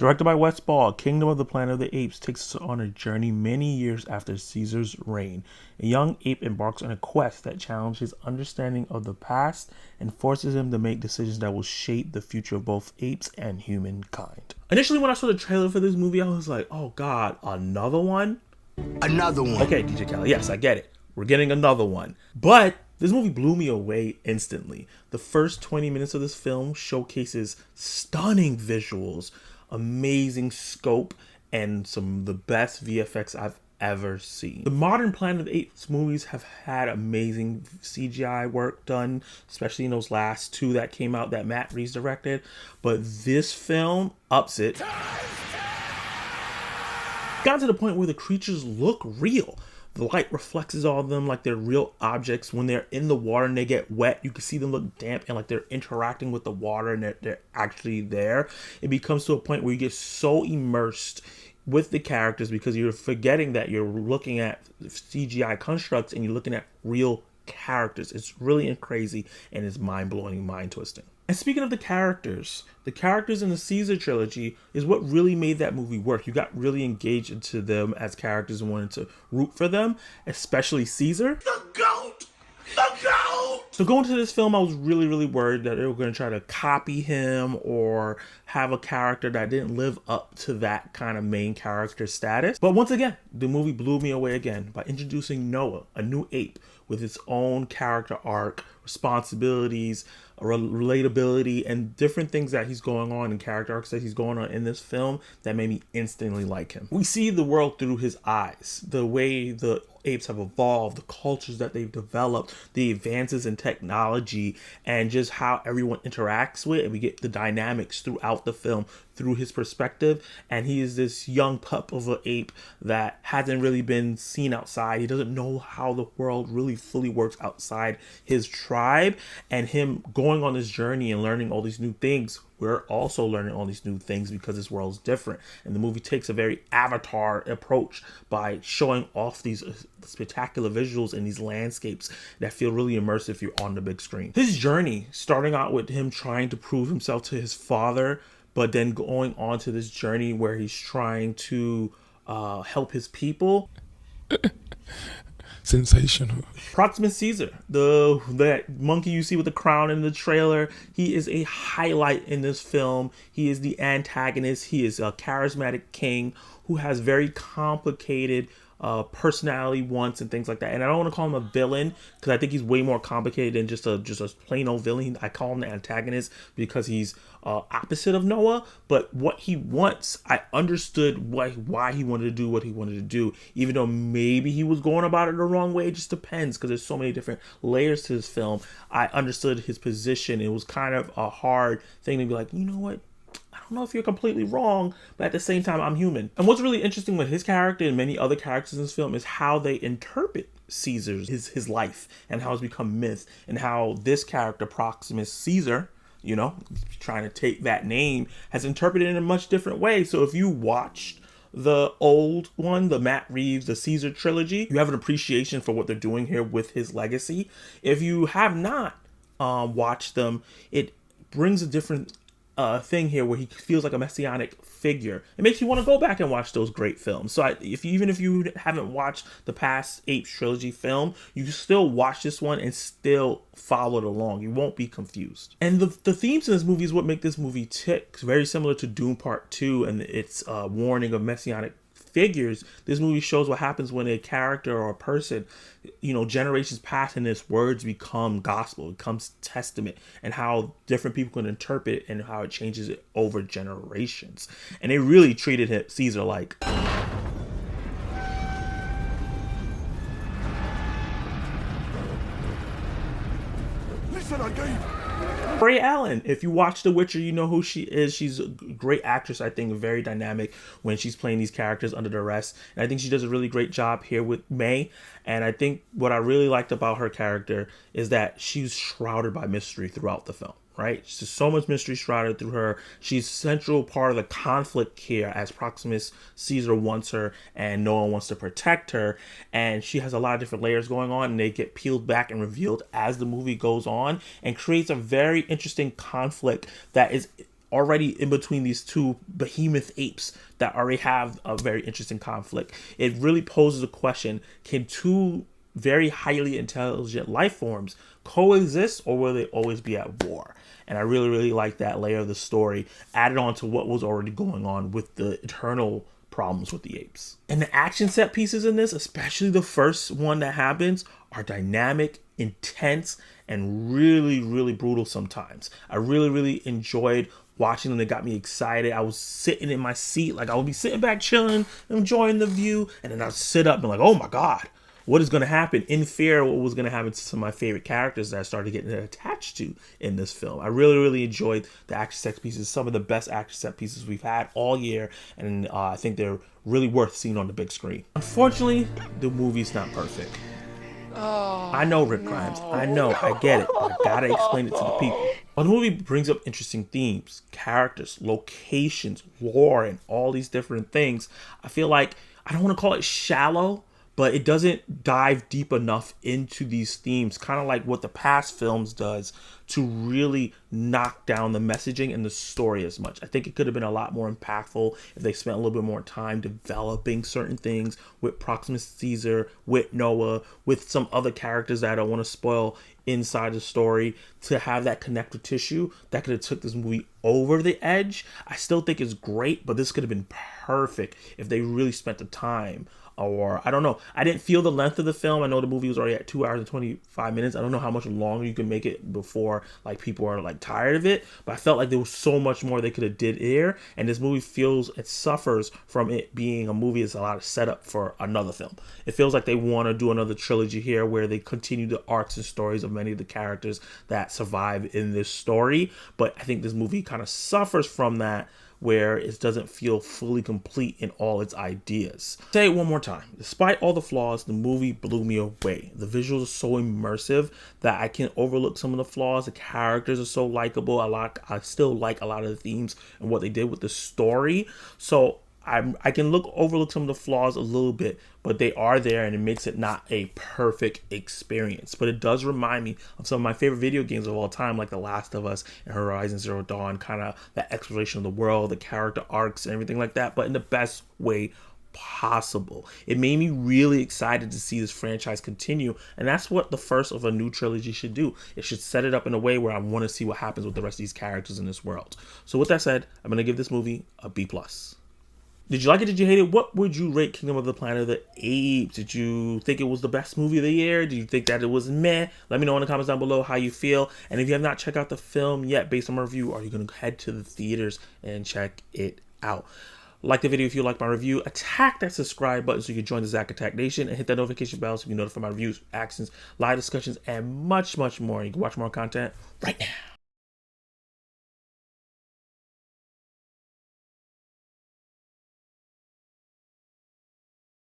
Directed by Wes Ball, Kingdom of the Planet of the Apes takes us on a journey many years after Caesar's reign. A young ape embarks on a quest that challenges his understanding of the past and forces him to make decisions that will shape the future of both apes and humankind. Initially, when I saw the trailer for this movie, I was like, oh god, another one? Another one. Okay, DJ Khaled, yes, I get it. We're getting another one. But this movie blew me away instantly. The first 20 minutes of this film showcases stunning visuals, amazing scope, and some of the best VFX I've ever seen. The modern Planet of the Apes movies have had amazing CGI work done, especially in those last two that came out that Matt Reeves directed. But this film ups it. Got to the point where the creatures look real. The light reflects on them like they're real objects. When they're in the water and they get wet, you can see them look damp and like they're interacting with the water and they're actually there. It becomes to a point where you get so immersed with the characters because you're forgetting that you're looking at CGI constructs and you're looking at real characters. It's really crazy and it's mind-blowing, mind-twisting. And speaking of the characters in the Caesar trilogy is what really made that movie work. You got really engaged into them as characters and wanted to root for them, especially Caesar. The goat! The goat! So going to this film, I was really worried that they were going to try to copy him or have a character that didn't live up to that kind of main character status. But once again, the movie blew me away again by introducing Noah, a new ape with its own character arc, responsibilities, relatability, and different things that he's going on and character arcs that he's going on in this film that made me instantly like him. We see the world through his eyes, the way the apes have evolved, the cultures that they've developed, the advances in technology, and just how everyone interacts with it. And we get the dynamics throughout the film through his perspective. And he is this young pup of an ape that hasn't really been seen outside. He doesn't know how the world really fully works outside his tribe. And him going on this journey and learning all these new things, we're also learning all these new things because this world is different. And the movie takes a very Avatar approach by showing off these spectacular visuals and these landscapes that feel really immersive if you're on the big screen. His journey, starting out with him trying to prove himself to his father, but then going on to this journey where he's trying to help his people. Sensational. Proximus Caesar, that monkey you see with the crown in the trailer, he is a highlight in this film. He is the antagonist. He is a charismatic king who has very complicated personality wants and things like that. And I don't want to call him a villain because I think he's way more complicated than just a plain old villain. I call him the antagonist because he's opposite of Noah. But what he wants, I understood why he wanted to do what he wanted to do, even though maybe he was going about it the wrong way. It just depends because there's so many different layers to this film. I understood his position. It was kind of a hard thing to be like, you know what? I don't know if you're completely wrong, but at the same time, I'm human. And what's really interesting with his character and many other characters in this film is how they interpret Caesar's, his life, and how it's become myth, and how this character, Proximus Caesar, you know, trying to take that name, has interpreted it in a much different way. So if you watched the old one, the Matt Reeves, the Caesar trilogy, you have an appreciation for what they're doing here with his legacy. If you have not watched them, it brings a different thing here where he feels like a messianic figure. It makes you want to go back and watch those great films. So even if you haven't watched the past Apes trilogy film, you can still watch this one and still follow it along. You won't be confused. And the themes in this movie is what make this movie tick. It's very similar to Doom Part 2 and its warning of messianic figures. This movie shows what happens when a character or a person, you know, generations pass and his words become gospel, it becomes testament, and how different people can interpret it and how it changes it over generations. And they really treated Caesar like Listen again. Freya Allan. If you watch The Witcher, you know who she is. She's a great actress, I think, very dynamic when she's playing these characters under duress. And I think she does a really great job here with May. And I think what I really liked about her character is that she's shrouded by mystery throughout the film. Right? There's so much mystery shrouded through her. She's a central part of the conflict here as Proximus Caesar wants her and no one wants to protect her. And she has a lot of different layers going on and they get peeled back and revealed as the movie goes on and creates a very interesting conflict that is already in between these two behemoth apes that already have a very interesting conflict. It really poses a question: can two very highly intelligent life forms coexist, or will they always be at war? And I really, really like that layer of the story added on to what was already going on with the eternal problems with the apes. And the action set pieces in this, especially the first one that happens, are dynamic, intense, and really, really brutal sometimes. I really, really enjoyed watching them. They got me excited. I was sitting in my seat, like I would be sitting back chilling, enjoying the view, and then I'd sit up and like, oh my God, what is going to happen? In fear, what was going to happen to some of my favorite characters that I started getting attached to in this film. I really, really enjoyed the action set pieces, some of the best action set pieces we've had all year, and I think they're really worth seeing on the big screen. Unfortunately, the movie's not perfect. I know, Rick Grimes. I know. I get it. But I gotta explain it to the people. Well, the movie brings up interesting themes, characters, locations, lore, and all these different things. I feel like, I don't want to call it shallow, but it doesn't dive deep enough into these themes, kind of like what the past films does, to really knock down the messaging and the story as much. I think it could have been a lot more impactful if they spent a little bit more time developing certain things with Proximus Caesar, with Noah, with some other characters that I don't want to spoil inside the story, to have that connective tissue that could have took this movie over the edge. I still think it's great, but this could have been perfect if they really spent the time. Or I don't know. I didn't feel the length of the film. I know the movie was already at 2 hours and 25 minutes. I don't know how much longer you can make it before like people are like tired of it. But I felt like there was so much more they could have did here. And this movie it suffers from it being a movie that's a lot of setup for another film. It feels like they want to do another trilogy here where they continue the arcs and stories of many of the characters that survive in this story. But I think this movie kind of suffers from that, where it doesn't feel fully complete in all its ideas. I'll say it one more time. Despite all the flaws, the movie blew me away. The visuals are so immersive that I can overlook some of the flaws. The characters are so likable. I still like a lot of the themes and what they did with the story. So I can overlook some of the flaws a little bit, but they are there, and it makes it not a perfect experience. But it does remind me of some of my favorite video games of all time, like The Last of Us and Horizon Zero Dawn, kind of that exploration of the world, the character arcs and everything like that, but in the best way possible. It made me really excited to see this franchise continue, and that's what the first of a new trilogy should do. It should set it up in a way where I want to see what happens with the rest of these characters in this world. So with that said, I'm going to give this movie a B+. Did you like it? Did you hate it? What would you rate Kingdom of the Planet of the Apes? Did you think it was the best movie of the year? Did you think that it was meh? Let me know in the comments down below how you feel. And if you have not checked out the film yet based on my review, are you going to head to the theaters and check it out? Like the video if you like my review. Attack that subscribe button so you can join the Zack Attack Nation, and hit that notification bell so you can be notified of my reviews, actions, live discussions, and much, much more. You can watch more content right now.